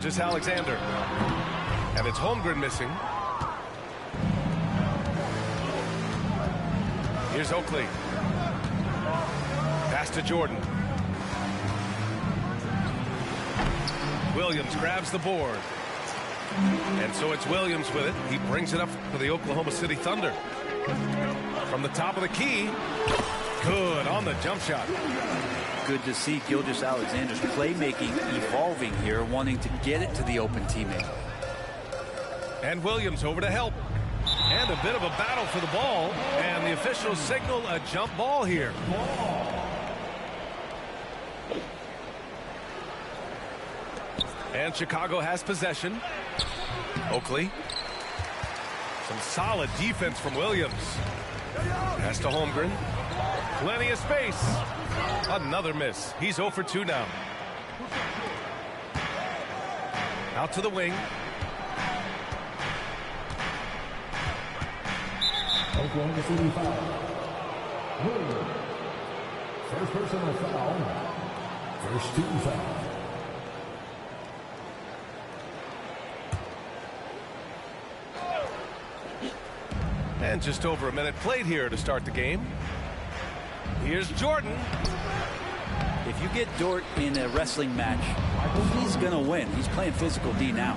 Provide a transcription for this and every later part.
Just Alexander. And it's Holmgren missing. Here's Oakley. Pass to Jordan. Williams grabs the board. And so it's Williams with it. He brings it up for the Oklahoma City Thunder. From the top of the key. Good on the jump shot. Good to see Gilgeous-Alexander's playmaking evolving here, wanting to get it to the open teammate. And Williams over to help. And a bit of a battle for the ball. And the officials signal a jump ball here. And Chicago has possession. Oakley. Some solid defense from Williams. Pass to Holmgren. Plenty of space. Another miss. He's 0 for 2 now. Out to the wing. Oklahoma City foul. Williams. First personal foul. First team foul. And just over a minute played here to start the game. Here's Jordan. If you get Dort in a wrestling match, he's going to win. He's playing physical D now.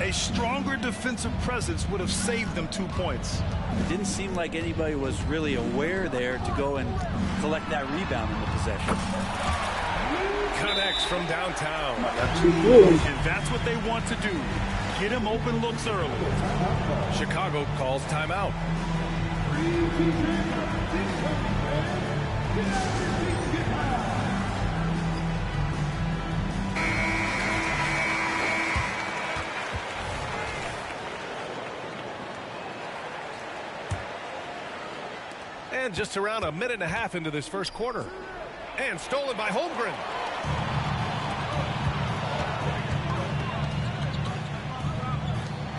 A stronger defensive presence would have saved them 2 points. It didn't seem like anybody was really aware there to go and collect that rebound in the possession. Connects from downtown. And that's what they want to do. Get him open looks early. Chicago calls timeout. And just around a minute and a half into this first quarter. And stolen by Holmgren.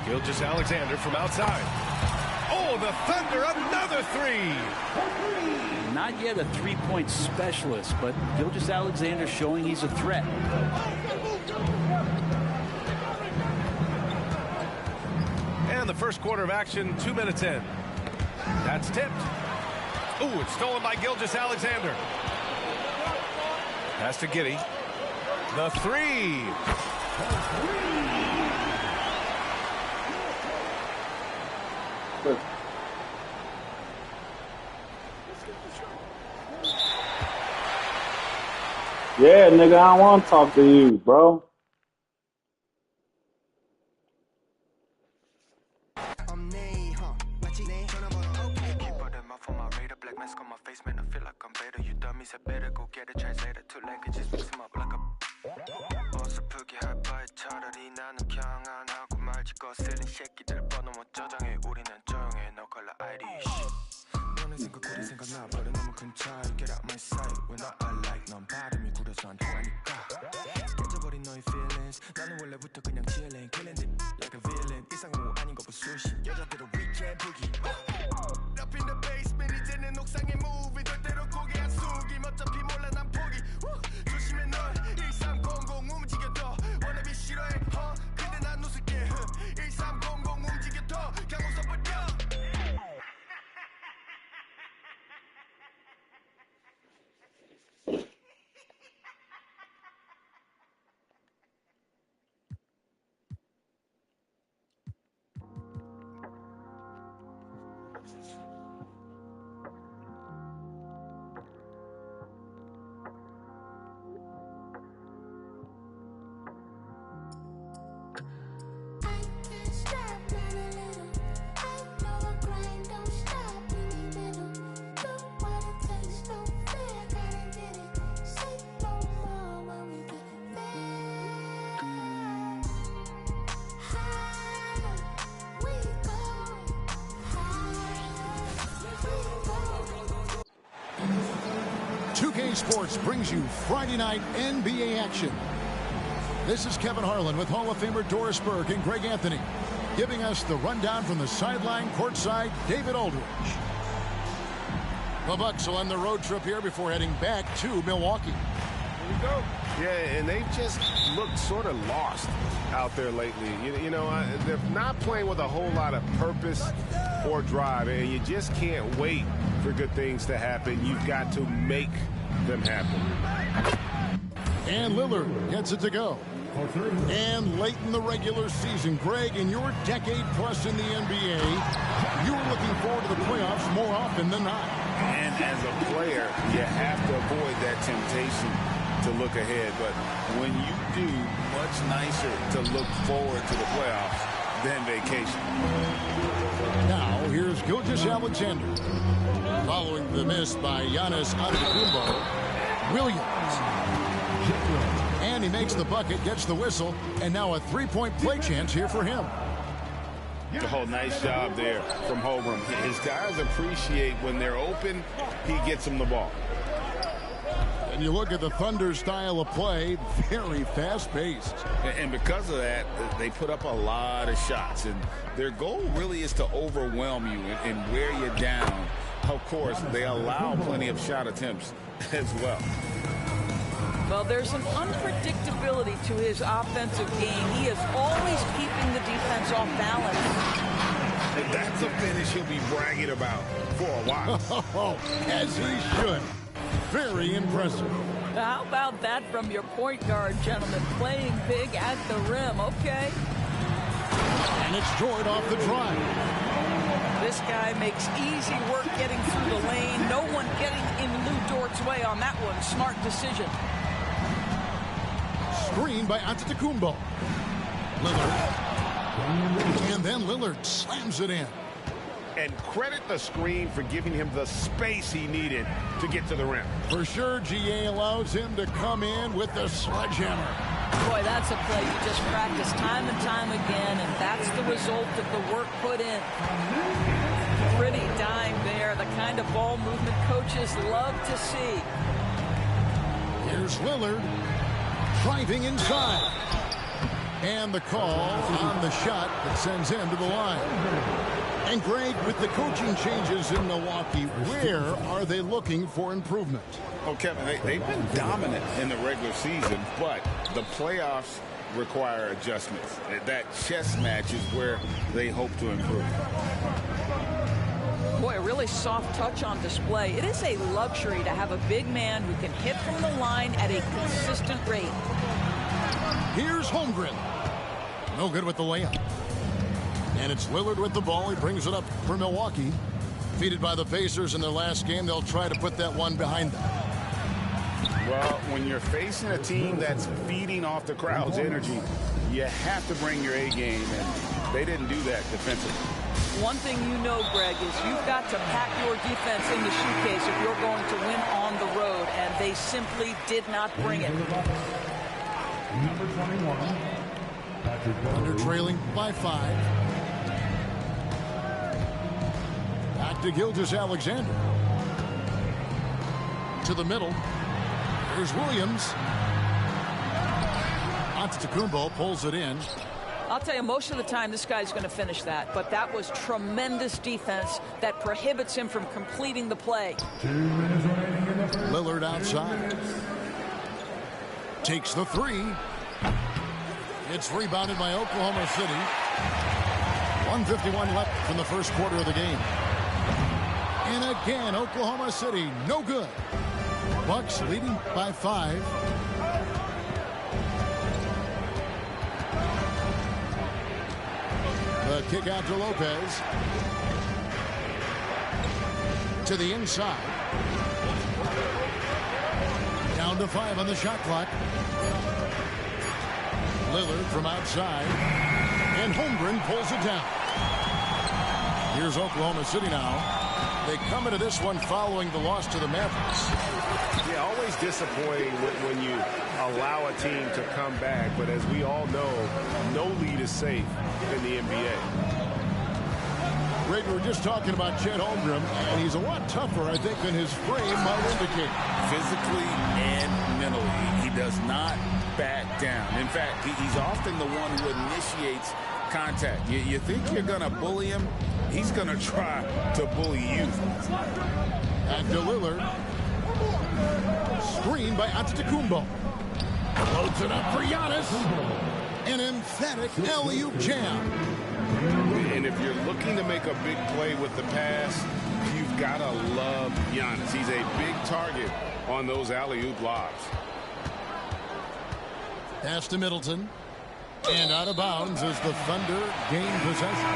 Gilgeous-Alexander from outside. Oh, the Thunder, another three. Not yet a three-point specialist, but Gilgeous-Alexander showing he's a threat. And the first quarter of action, 2 minutes in. That's tipped. Ooh, it's stolen by Gilgeous-Alexander. Pass to Giddey. The three. Yeah, nigga, I don't want to talk to you, bro. Sports brings you Friday night NBA action. This is Kevin Harlan with Hall of Famer Doris Burke and Greg Anthony, giving us the rundown from the sideline courtside, David Aldridge. The Bucks will end the road trip here before heading back to Milwaukee. Here we go. Yeah, and they've just looked sort of lost out there lately. They're not playing with a whole lot of purpose or drive, and you just can't wait for good things to happen. You've got to make them happen. And Lillard gets it to go. And late in the regular season, Greg, in your decade plus in the NBA, you were looking forward to the playoffs more often than not. And as a player, you have to avoid that temptation to look ahead. But when you do, much nicer to look forward to the playoffs than vacation. Now, here's Gilgeous-Alexander. Following the miss by Giannis Antetokounmpo, Williams. And he makes the bucket, gets the whistle, and now a three-point play chance here for him. Oh, nice job there from Holmgren. His guys appreciate when they're open, he gets them the ball. And you look at the Thunder style of play, very fast-paced. And because of that, they put up a lot of shots. And their goal really is to overwhelm you and wear you down. Of course, they allow plenty of shot attempts as well. Well, there's an unpredictability to his offensive game. He is always keeping the defense off balance. And that's a finish he'll be bragging about for a while. As he should. Very impressive. How about that from your point guard, gentlemen? Playing big at the rim, okay? And it's Jordan off the drive. This guy makes easy work getting through the lane. No one getting in Lou Dort's way on that one. Smart decision. Screen by Antetokounmpo. Lillard. And then Lillard slams it in. And credit the screen for giving him the space he needed to get to the rim. For sure, GA allows him to come in with the sledgehammer. Boy, that's a play you just practice time and time again, and that's the result of the work put in. Pretty dime there, the kind of ball movement coaches love to see. Here's Lillard driving inside. And the call on the shot that sends him to the line. And Greg, with the coaching changes in Milwaukee, where are they looking for improvement? Well, Kevin, they've been dominant in the regular season, but the playoffs require adjustments. That chess match is where they hope to improve. Boy, a really soft touch on display. It is a luxury to have a big man who can hit from the line at a consistent rate. Here's Holmgren. No good with the layup. And it's Lillard with the ball. He brings it up for Milwaukee. Defeated by the Pacers in their last game, they'll try to put that one behind them. Well, when you're facing a team that's feeding off the crowd's energy, you have to bring your A game, and they didn't do that defensively. One thing you know, Greg, is you've got to pack your defense in the suitcase if you're going to win on the road, and they simply did not bring it. Number 21. Under trailing by 5. Back to Gilgeous-Alexander. To the middle. Here's Williams. Antetokounmpo pulls it in. I'll tell you, most of the time this guy's going to finish that, but that was tremendous defense that prohibits him from completing the play. 2 minutes remaining in the first. Lillard outside. Takes the 3. It's rebounded by Oklahoma City. 1:51 left from the first quarter of the game. And again, Oklahoma City, no good. Bucks leading by 5. The kick out to Lopez. To the inside. Down to 5 on the shot clock. Lillard from outside. And Holmgren pulls it down. Here's Oklahoma City now. They come into this one following the loss to the Mavericks. Yeah, always disappointing when you allow a team to come back. But as we all know, no lead is safe in the NBA. Greg, we were just talking about Chet Holmgren, and he's a lot tougher, I think, than his frame might indicate. Physically and mentally, he does not back down. In fact, he's often the one who initiates contact. You think you're going to bully him? He's going to try to bully you. Back to Lillard. Screen by Antetokounmpo. Loads it up for Giannis. An emphatic alley-oop jam. And if you're looking to make a big play with the pass, you've got to love Giannis. He's a big target on those alley-oop lobs. Pass to Middleton. And out of bounds as the Thunder gain possession.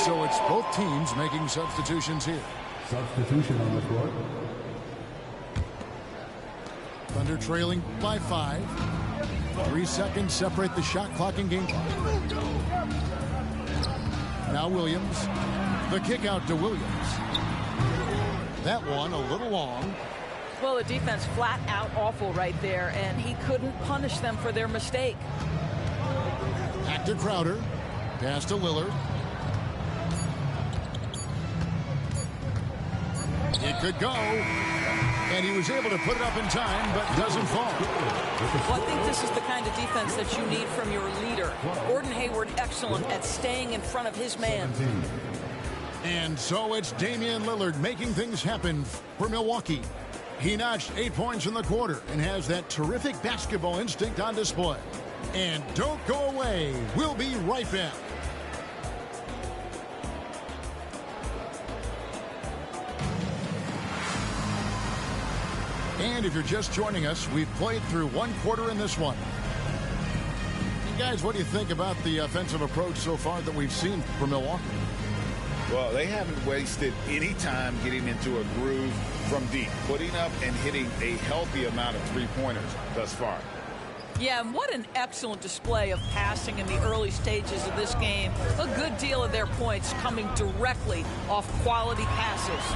So it's both teams making substitutions here. Substitution on the court. Thunder trailing by 5. 3 seconds separate the shot clock and game clock. Now Williams. The kick out to Williams. That one a little long. Well, the defense flat out awful right there, and he couldn't punish them for their mistake. Back to Crowder. Pass to Lillard. It could go. And he was able to put it up in time, but doesn't fall. Well, I think this is the kind of defense that you need from your leader. Gordon Hayward, excellent at staying in front of his man. And so it's Damian Lillard making things happen for Milwaukee. He notched 8 points in the quarter and has that terrific basketball instinct on display. And don't go away. We'll be right back. And if you're just joining us, we've played through 1 quarter in this one. And guys, what do you think about the offensive approach so far that we've seen from Milwaukee? Well, they haven't wasted any time getting into a groove from deep, putting up and hitting a healthy amount of three-pointers thus far. Yeah, and what an excellent display of passing in the early stages of this game. A good deal of their points coming directly off quality passes.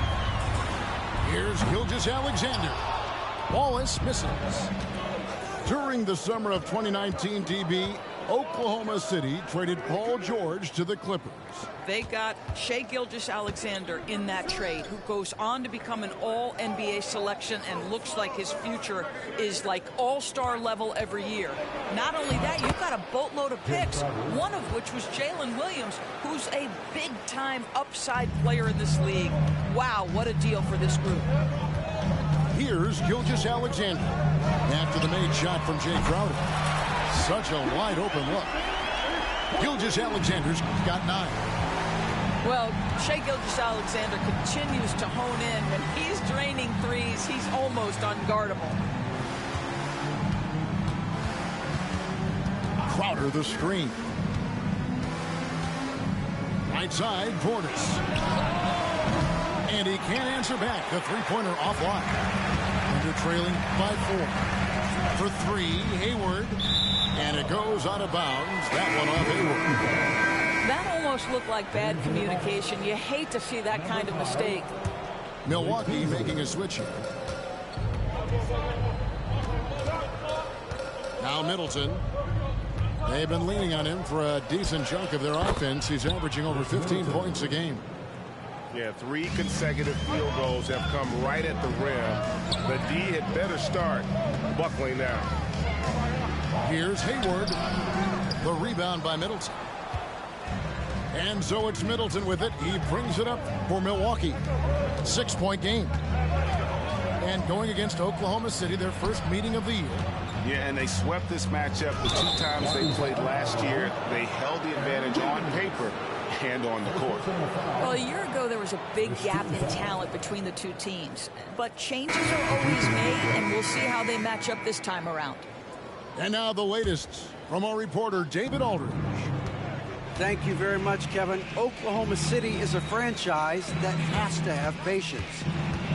Here's Gilgeous-Alexander. Wallace misses. During the summer of 2019, DB, Oklahoma City traded Paul George to the Clippers. They got Shai Gilgeous-Alexander in that trade, who goes on to become an all-NBA selection and looks like his future is like all-star level every year. Not only that, you've got a boatload of picks, one of which was Jalen Williams, who's a big-time upside player in this league. Wow, what a deal for this group. Here's Gilgeous-Alexander. After the made shot from Jay Crowder. Such a wide-open look. Gilgeous-Alexander's got 9. Well, Shai Gilgeous-Alexander continues to hone in. When he's draining threes, he's almost unguardable. Crowder the screen. Right side, Portis. And he can't answer back. The three-pointer offline. Under trailing by 4. For 3, Hayward. And it goes out of bounds. That one off Hayward. That almost looked like bad communication. You hate to see that kind of mistake. Milwaukee making a switch here. Now Middleton. They've been leaning on him for a decent chunk of their offense. He's averaging over 15 points a game. Yeah, 3 consecutive field goals have come right at the rim. The D had better start buckling now. Here's Hayward. The rebound by Middleton. And so it's Middleton with it. He brings it up for Milwaukee. 6-point game. And going against Oklahoma City, their first meeting of the year. Yeah, and they swept this matchup the 2 times they played last year. They held the advantage on paper and on the court. Well, a year ago, there was a big gap in talent between the 2 teams. But changes are always made, and we'll see how they match up this time around. And now the latest from our reporter, David Aldridge. Thank you very much, Kevin. Oklahoma City is a franchise that has to have patience.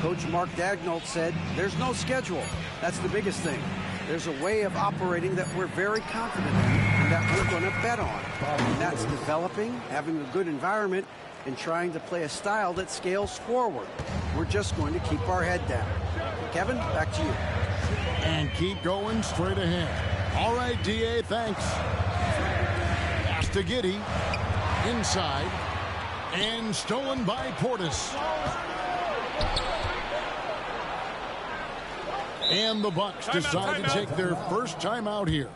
Coach Mark Daigneault said, there's no schedule. That's the biggest thing. There's a way of operating that we're very confident in and that we're going to bet on. And that's developing, having a good environment, and trying to play a style that scales forward. We're just going to keep our head down. Kevin, back to you. And keep going straight ahead. All right, D.A., thanks. Pass to Giddey. Inside. And stolen by Portis. And the Bucks decide to take their first time out here.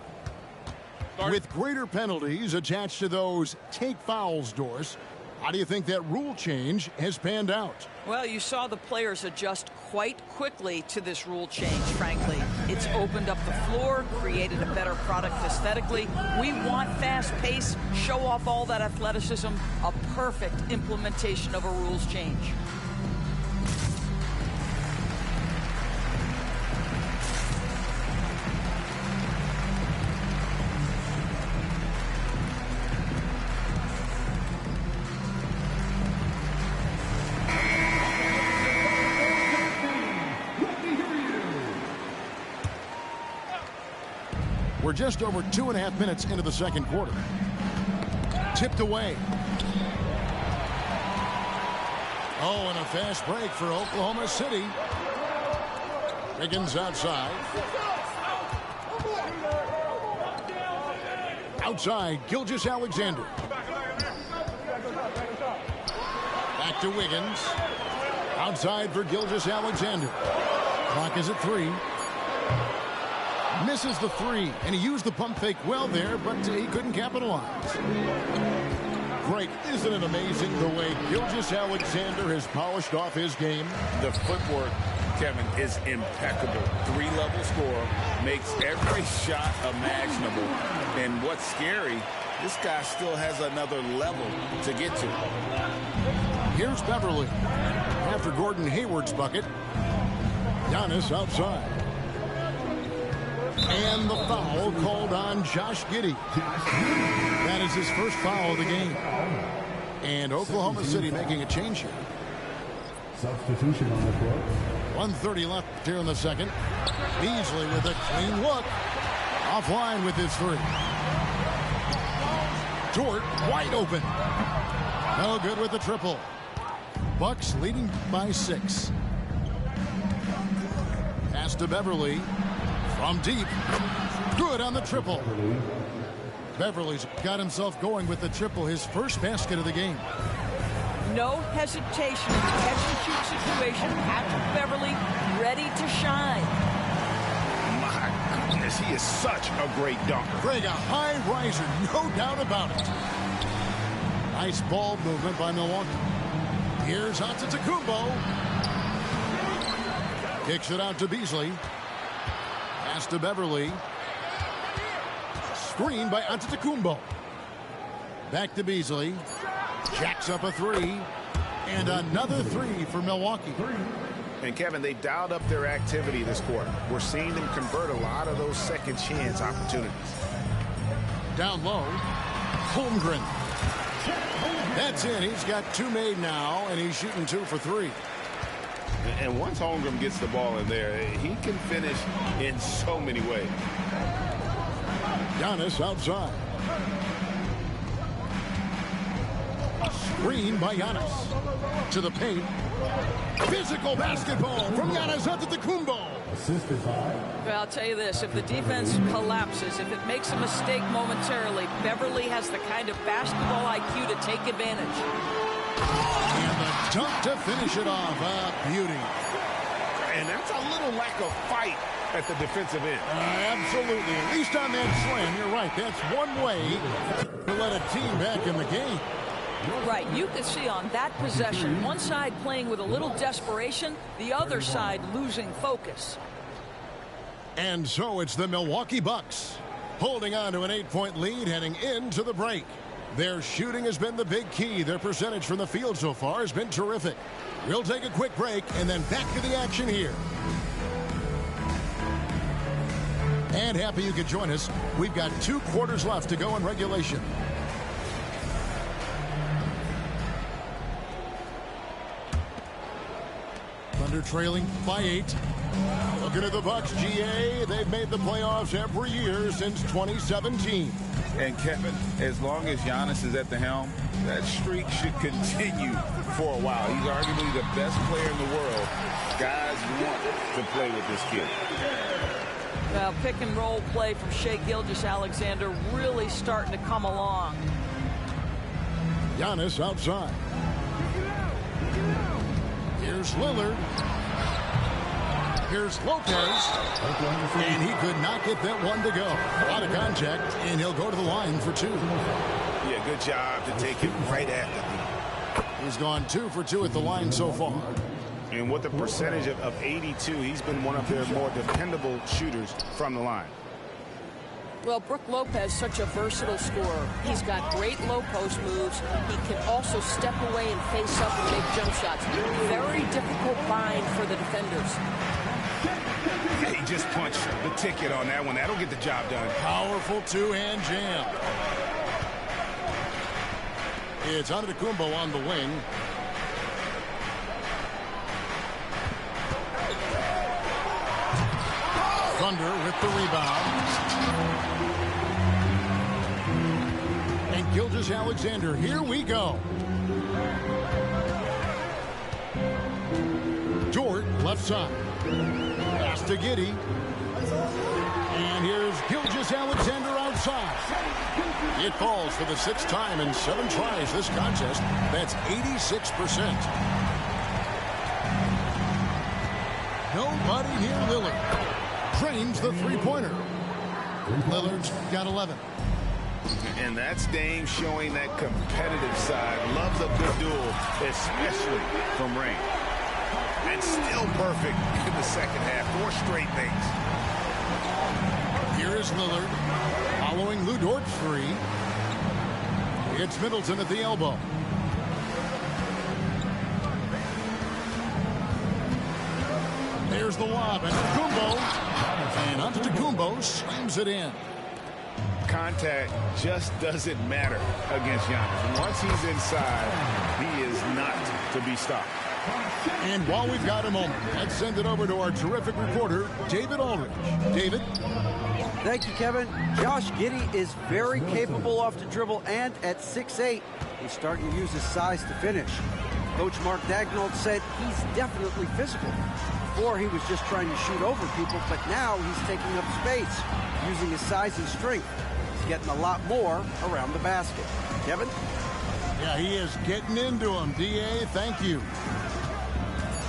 With greater penalties attached to those take fouls, Doris, how do you think that rule change has panned out? Well, you saw the players adjust quite quickly to this rule change, frankly. It's opened up the floor, created a better product aesthetically. We want fast pace, show off all that athleticism, a perfect implementation of a rules change. We're just over 2.5 minutes into the second quarter. Tipped away. Oh, and a fast break for Oklahoma City. Wiggins outside. Outside, Gilgeous-Alexander. Back to Wiggins. Outside for Gilgeous-Alexander. Clock is at 3. Misses the 3, and he used the pump fake well there, but he couldn't capitalize. Great. Isn't it amazing the way Gilgeous-Alexander has polished off his game? The footwork, Kevin, is impeccable. 3-level score, makes every shot imaginable. And what's scary, this guy still has another level to get to. Here's Beverly. After Gordon Hayward's bucket, Giannis outside. And the foul called on Josh Giddey. That is his first foul of the game. And Oklahoma City making a change here. Substitution on the court. 1:30 left here in the second. Beasley with a clean look. Offline with his 3. Dort wide open. No good with the triple. Bucks leading by 6. Pass to Beverly. From deep. Good on the triple. Beverly's got himself going with the triple, his first basket of the game. No hesitation in the catch-and-shoot situation. Patrick Beverly ready to shine. My goodness, he is such a great dunker. Greg, a high riser, no doubt about it. Nice ball movement by Milwaukee. Here's Antetokounmpo. Kicks it out to Beasley. Pass to Beverly. Screen by Antetokounmpo. Back to Beasley. Jacks up a 3. And another 3 for Milwaukee. And Kevin, they dialed up their activity this quarter. We're seeing them convert a lot of those second chance opportunities. Down low. Holmgren. That's it. He's got 2 made now, and he's shooting 2 for 3. And once Holmgren gets the ball in there, he can finish in so many ways. Giannis outside. Screen by Giannis. To the paint. Physical basketball from Giannis Antetokounmpo. Assisted by. Well, I'll tell you this, if the defense collapses, if it makes a mistake momentarily, Beverly has the kind of basketball IQ to take advantage. And the dunk to finish it off. A beauty. And that's a little lack of fight at the defensive end. Absolutely. At least on that slam, you're right. That's one way to let a team back in the game. Right. You can see on that possession, one side playing with a little desperation, the other side losing focus. And so it's the Milwaukee Bucks holding on to an 8-point lead heading into the break. Their shooting has been the big key. Their percentage from the field so far has been terrific. We'll take a quick break and then back to the action here. And happy you could join us. We've got 2 quarters left to go in regulation. Thunder trailing by 8. Looking at the Bucks, GA, they've made the playoffs every year since 2017. And Kevin, as long as Giannis is at the helm, that streak should continue for a while. He's arguably the best player in the world. Guys want to play with this kid. Well, pick and roll play from Shai Gilgeous-Alexander really starting to come along. Giannis outside. Here's Lillard. Here's Lopez. And he could not get that one to go. Out of contact, and he'll go to the line for 2. Yeah, good job to take it right at the knee. He's gone 2 for 2 at the line so far. And with a percentage of 82, he's been one of their more dependable shooters from the line. Well, Brook Lopez, such a versatile scorer. He's got great low post moves. He can also step away and face up and make jump shots. Very difficult bind for the defenders. He just punched the ticket on that one. That'll get the job done. Powerful two-hand jam. It's Antetokounmpo on the wing. Thunder with the rebound. And Gilgeous-Alexander, here we go. Dort, left side. Pass to Giddey. And here's Gilgeous-Alexander outside. It falls for the 6th time in 7 tries this contest. That's 86%. Nobody near Lillard. Drains the three-pointer. Lillard's got 11. And that's Dame showing that competitive side. Loves a good duel, especially from Ray. And still perfect in the second half. 4 straight things. Here is Lillard following Lou Dort's 3. It's Middleton at the elbow. There's the lob, and Antetokounmpo slams it in. Contact just doesn't matter against Giannis. And once he's inside, he is not to be stopped. And while we've got a moment, let's send it over to our terrific reporter, David Aldridge. David? Thank you, Kevin. Josh Giddey is very capable off the dribble, and at 6'8", he's starting to use his size to finish. Coach Mark Daigneault said he's definitely physical. Before, he was just trying to shoot over people, but now he's taking up space, using his size and strength. He's getting a lot more around the basket. Kevin? Yeah, he is getting into him. D.A., thank you.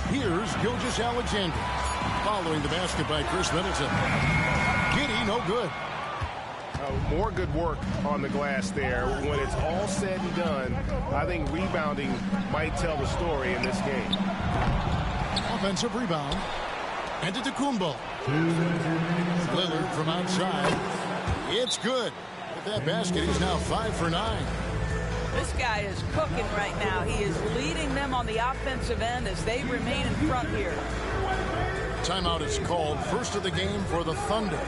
Here's Gilgeous-Alexander, following the basket by Chris Middleton. Giddey, no good. More good work on the glass there. When it's all said and done, I think rebounding might tell the story in this game. Offensive rebound. Antetokounmpo. Lillard from outside. It's good. With that basket, he's now 5 for 9. This guy is cooking right now. He is leading them on the offensive end as they remain in front here. Timeout is called. First of the game for the Thunder.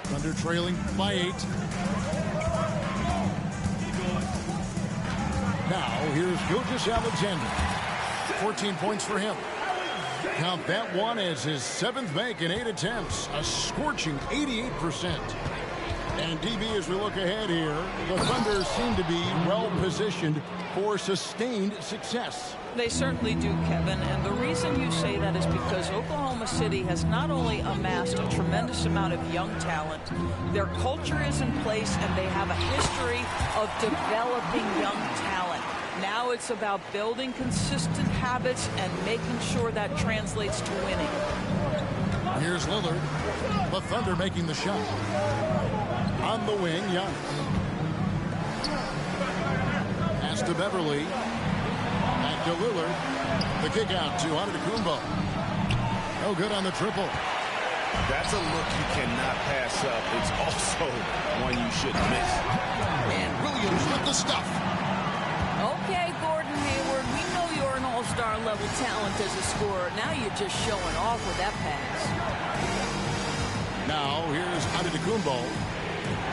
Thunder trailing by 8. Now here's Gilgeous-Alexander. 14 points for him. Count that one as his 7th make in 8 attempts. A scorching 88%. And DB, as we look ahead here, the Thunder seem to be well positioned for sustained success. They certainly do, Kevin, and the reason you say that is because Oklahoma City has not only amassed a tremendous amount of young talent, their culture is in place and they have a history of developing young talent. Now it's about building consistent habits and making sure that translates to winning. Here's Lillard. The Thunder making the shot. On the wing, Giannis. Pass to Beverly. Back to Lillard. The kick out to Antetokounmpo. No good on the triple. That's a look you cannot pass up. It's also one you shouldn't miss. And Williams with the stuff. Okay, Gordon Hayward, we know you're an all-star level talent as a scorer. Now you're just showing off with that pass. Now here's Antetokounmpo.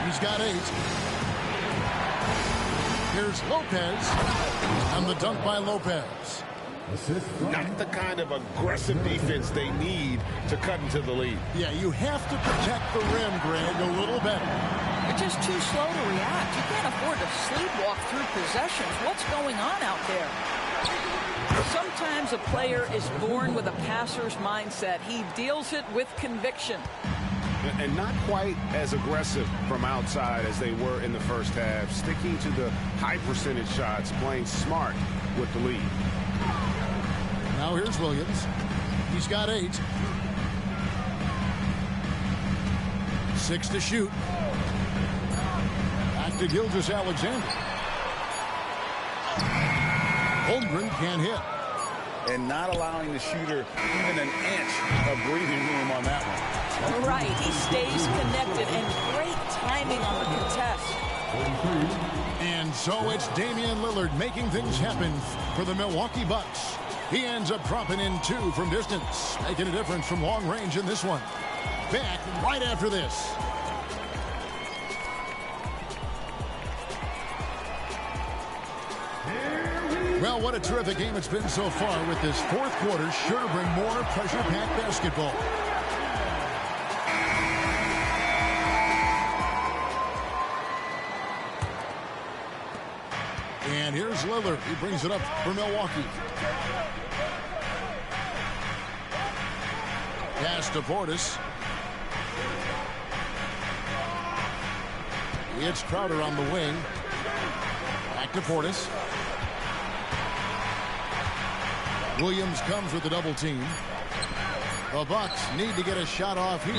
He's got 8. Here's Lopez. And the dunk by Lopez. Not the kind of aggressive defense they need to cut into the lead. Yeah, you have to protect the rim, Greg, a little better. You're just too slow to react. You can't afford to sleepwalk through possessions. What's going on out there? Sometimes a player is born with a passer's mindset. He deals it with conviction. And not quite as aggressive from outside as they were in the first half. Sticking to the high percentage shots, playing smart with the lead. Now here's Williams. He's got 8. 6 to shoot. Back to Gilgeous-Alexander. Holmgren can't hit. And not allowing the shooter even an inch of breathing room on that one. Right, he stays connected, and great timing on the contest. And so it's Damian Lillard making things happen for the Milwaukee Bucks. He ends up dropping in 2 from distance, making a difference from long range in this one. Back right after this. Well, what a terrific game it's been so far, with this fourth quarter sure to bring more pressure-packed basketball. And here's Lillard. He brings it up for Milwaukee. Pass to Portis. It's Crowder on the wing. Back to Portis. Williams comes with the double team. The Bucks need to get a shot off here.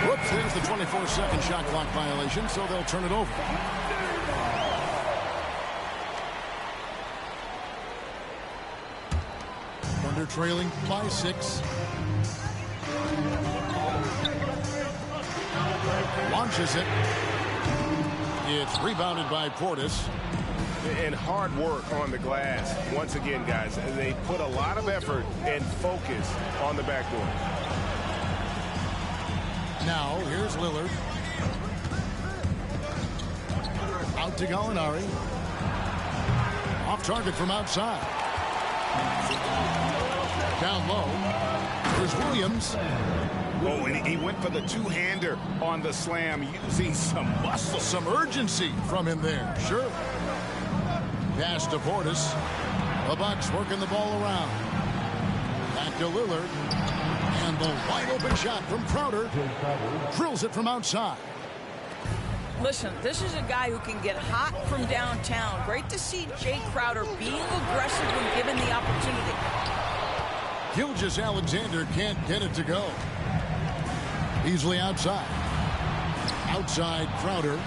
Whoops, there's the 24-second shot clock violation, so they'll turn it over. Thunder trailing by 6. Launches it. It's rebounded by Portis. And hard work on the glass. Once again, guys, they put a lot of effort and focus on the backboard. Now, here's Lillard. Out to Gallinari. Off target from outside. Down low. Here's Williams. Oh, and he went for the two-hander on the slam, using some muscle. Some urgency from him there. Sure. Pass to Portis. The Bucks working the ball around. Back to Lillard. And the wide open shot from Crowder. Drills it from outside. Listen, this is a guy who can get hot from downtown. Great to see Jay Crowder being aggressive when given the opportunity. Gilgeous-Alexander can't get it to go. Easily outside. Outside Crowder.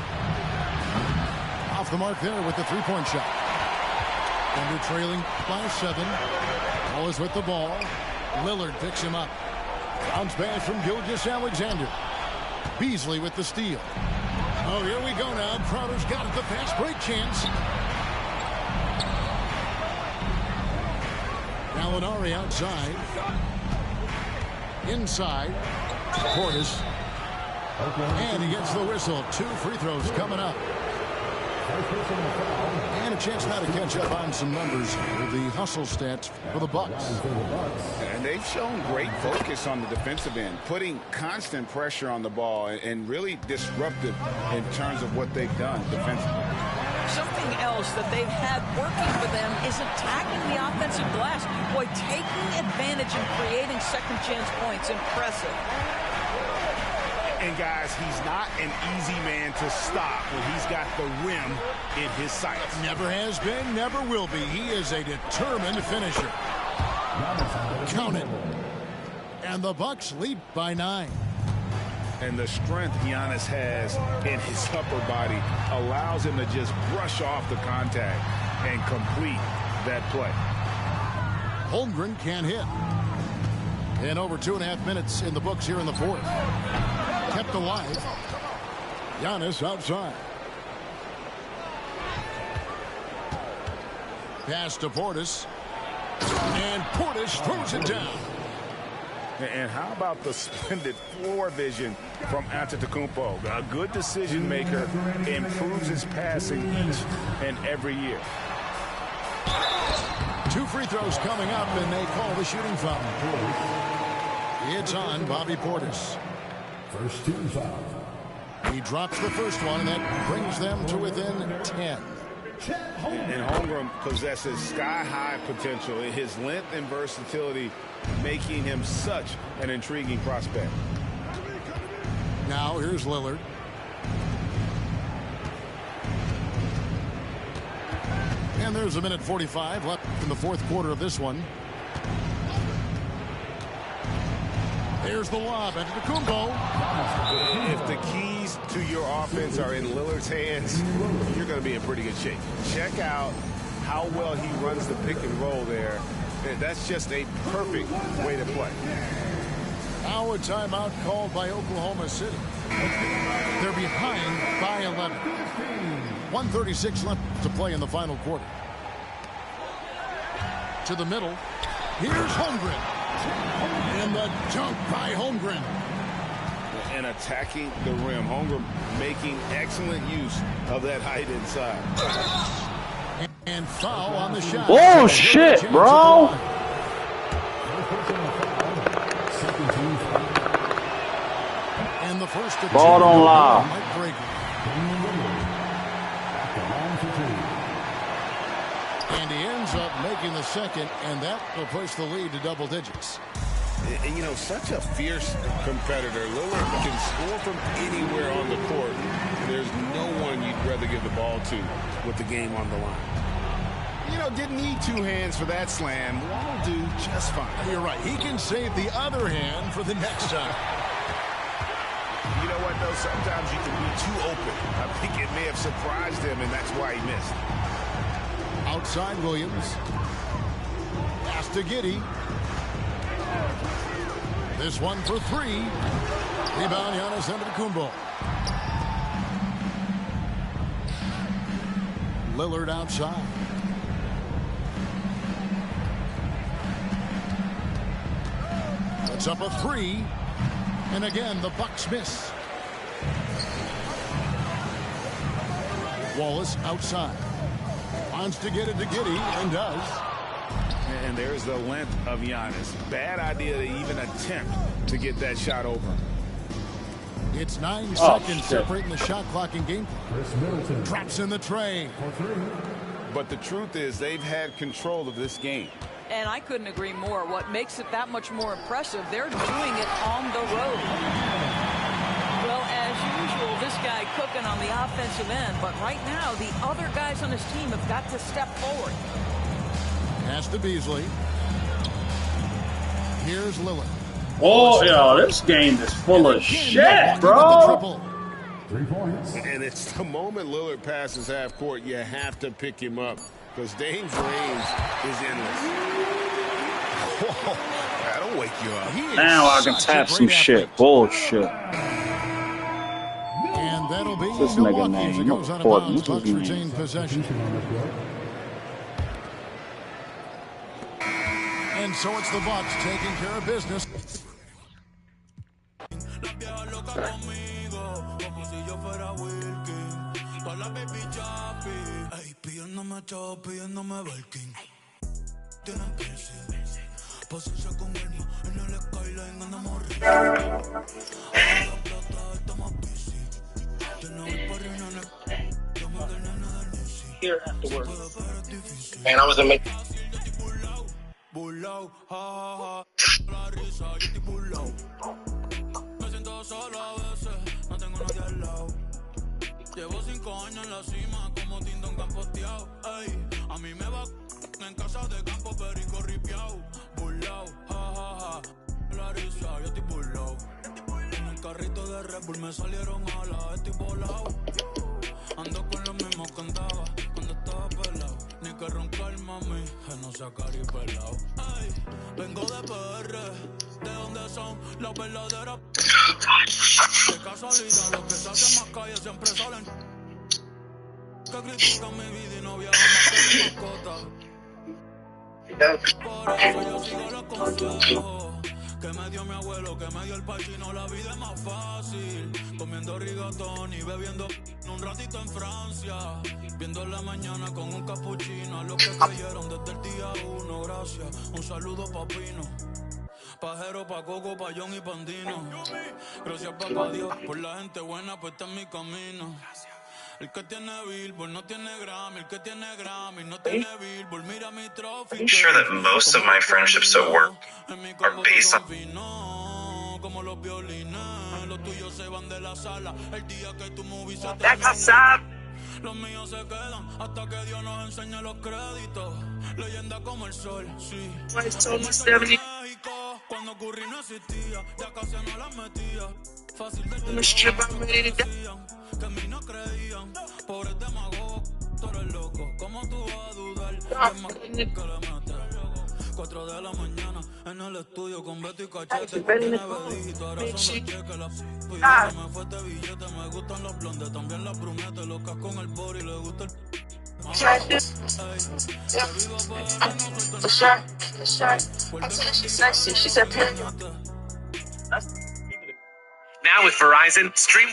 Off the mark there with the three-point shot. Thunder trailing by 7. Wallace with the ball. Lillard picks him up. Bounce pass from Gilgeous-Alexander. Beasley with the steal. Oh, here we go now. Crowder's got it. The fast break chance. Gallinari outside. Inside. Portis. And he gets the whistle. 2 free throws coming up. And a chance now to catch up on some numbers with the hustle stats for the Bucks. And they've shown great focus on the defensive end, putting constant pressure on the ball and really disruptive in terms of what they've done defensively. Something else that they've had working for them is attacking the offensive glass. Boy, taking advantage and creating second chance points. Impressive. And guys, he's not an easy man to stop when he's got the rim in his sights. Never has been, never will be. He is a determined finisher. Count it. And the Bucks lead by 9. And the strength Giannis has in his upper body allows him to just brush off the contact and complete that play. Holmgren can't hit. And over 2.5 minutes in the books here in the fourth. Kept alive. Giannis outside. Pass to Portis. And Portis throws it down. And how about the splendid floor vision from Antetokounmpo? A good decision maker, improves his passing each and every year. 2 free throws coming up, and they call the shooting foul. It's on Bobby Portis. First team foul. He drops the first one, and that brings them to within 10. And Holmgren possesses sky-high potential. His length and versatility making him such an intriguing prospect. Now here's Lillard. And there's a minute 45 left in the fourth quarter of this one. There's the lob into Antetokounmpo. If the keys to your offense are in Lillard's hands, you're going to be in pretty good shape. Check out how well he runs the pick and roll there. That's just a perfect way to play. Now a timeout called by Oklahoma City. They're behind by 11. 1:36 left to play in the final quarter. To the middle. Here's Holmgren. And the dunk by Holmgren. And attacking the rim. Holmgren making excellent use of that height inside. And foul on the shot. Oh, shit, bro. And the first ball don't lie. And he ends up making the second, and that will push the lead to double digits. And, you know, such a fierce competitor. Lillard can score from anywhere on the court. There's no one you'd rather give the ball to with the game on the line. You know, didn't need 2 hands for that slam. One will do just fine. You're right. He can save the other hand for the next time. You know what, though? Sometimes you can be too open. I think it may have surprised him, and that's why he missed. Outside Williams. Pass to Giddey. This one for 3. Rebound, Giannis Antetokounmpo. Lillard outside. It's up a 3. And again, the Bucks miss. Wallace outside. Wants to get it to Giddey, and does. And there's the length of Giannis. Bad idea to even attempt to get that shot over. It's 9 seconds separating the shot clock in game. Drops in the tray. But the truth is they've had control of this game. And I couldn't agree more. What makes it that much more impressive, they're doing it on the road. Well, as usual, this guy cooking on the offensive end. But right now, the other guys on his team have got to step forward. Pass to Beasley. Here's Lillard. Oh, yeah, this game is full of shit, bro. 3 points. And it's the moment Lillard passes half court, you have to pick him up because Dame's range is endless. Whoa, that'll wake you up. Now I can tap some shit. Bullshit. And that'll be This nigga Milwaukee's name. that goes out of Important. bounds. What's Bucks his retain name? possession. And so it's the Bucks taking care of business. Here afterwards. Man, I was in make. Burlao, ja, ja, ja, la risa, yo estoy burlao. Me siento solo a veces, no tengo nadie al lado. Llevo 5 años en la cima, como Tindon campoteado. Ey, a mí me va en casa de campo, perico ripiao. Burlao, ja, ja, ja, la risa, yo estoy burlao. En un carrito de Red Bull me salieron alas, estoy volado. Ando con los mismos que andaba cuando estaba pelado. Ni que roncar, mami, que no sea caripelao. Ay, vengo de PR, de donde son las verdaderas. De casualidad, los que se hacen más calle siempre salen. Que critican mi vida y no viajan más que mi mascota. Por eso yo sigo los consejos. que me dio mi abuelo, que me dio el pachino. La vida es más fácil, comiendo rigatón y bebiendo un ratito en Francia. Viendo la mañana con un capuchino. A los que cayeron desde el día 1, gracias. Un saludo pa' Pino, Pajero, pa' Coco, pa' John y Pandino. Gracias papá Dios por la gente buena, pues está en mi camino. El que tiene Billboard no tiene Grammy, el que tiene Grammy no tiene Billboard. Mira mi trophy. I'm sure that most of my friendships at work are based on... Como los violines, los tuyos se van de la sala. El día que tu movie se los míos se quedan hasta que Dios nos enseñe los créditos. Leyenda como el sol, sí. México, cuando Curry no existía, ya casi no las metía. Fácil de que a mí no creían. Pobres demagogos, tú eres loco. ¿Cómo tú vas a dudar? Es más que le mate. 4 de la mañana en el estudio con Beto y Cachete. Tiene bedito, ahora son los cheques. La p*** me fue este billete. Me gustan los blondes, también las brunettes. Locas con el body, le gusta el... Now with Verizon, stream...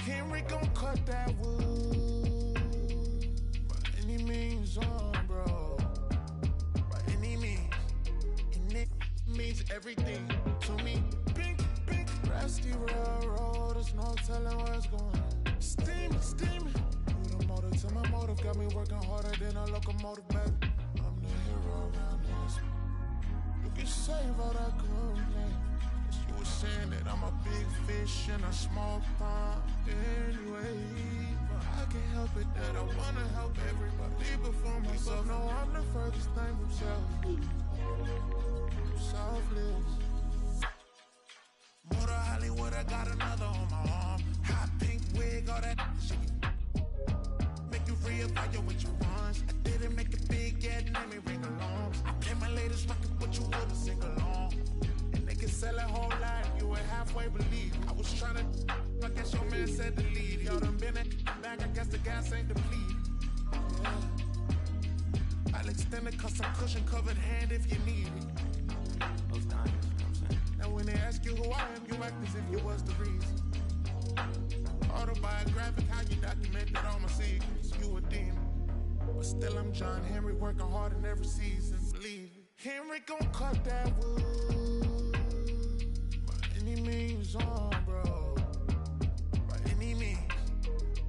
Henry gon' cut that wood by any means on, bro. By any means, and it means everything to me. Pink, pink, rusty railroad. There's no telling where it's going. Steaming, steaming. You the motive to my motive, got me working harder than a locomotive, baby. I'm the hero around this. You can save all that complaint. You were saying that I'm a big fish in a small pond anyway. But I can't help it that I wanna help everybody before myself. No, I'm the furthest thing from self. Selfless. Motor Hollywood, I got another on my arm. Hot pink wig, all that shit. Make you reevaluate what you want. I didn't make it big yet, let me ring along. I play my latest record, but you wouldn't sing along. They can sell a whole lot, you would halfway believe. I was trying to, I guess your man said to leave. Y'all done been in back, I guess the gas ain't depleted. Yeah. I'll extend a custom cushion covered hand if you need it. Those diamonds, you know what I'm saying? Now when they ask you who I am, you act as if you was the reason. Autobiographic, how you documented all my secrets. You a demon, but still I'm John Henry working hard in every season. Believe it. Henry gon' cut that wood. Any means on, bro. By any means.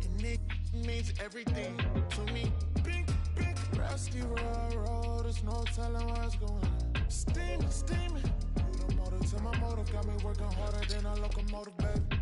And it means everything to me. Pink, pink, rusty railroad. There's no telling where it's going. Steaming, steaming. You the motive to my motive. Got me working harder than a locomotive, baby.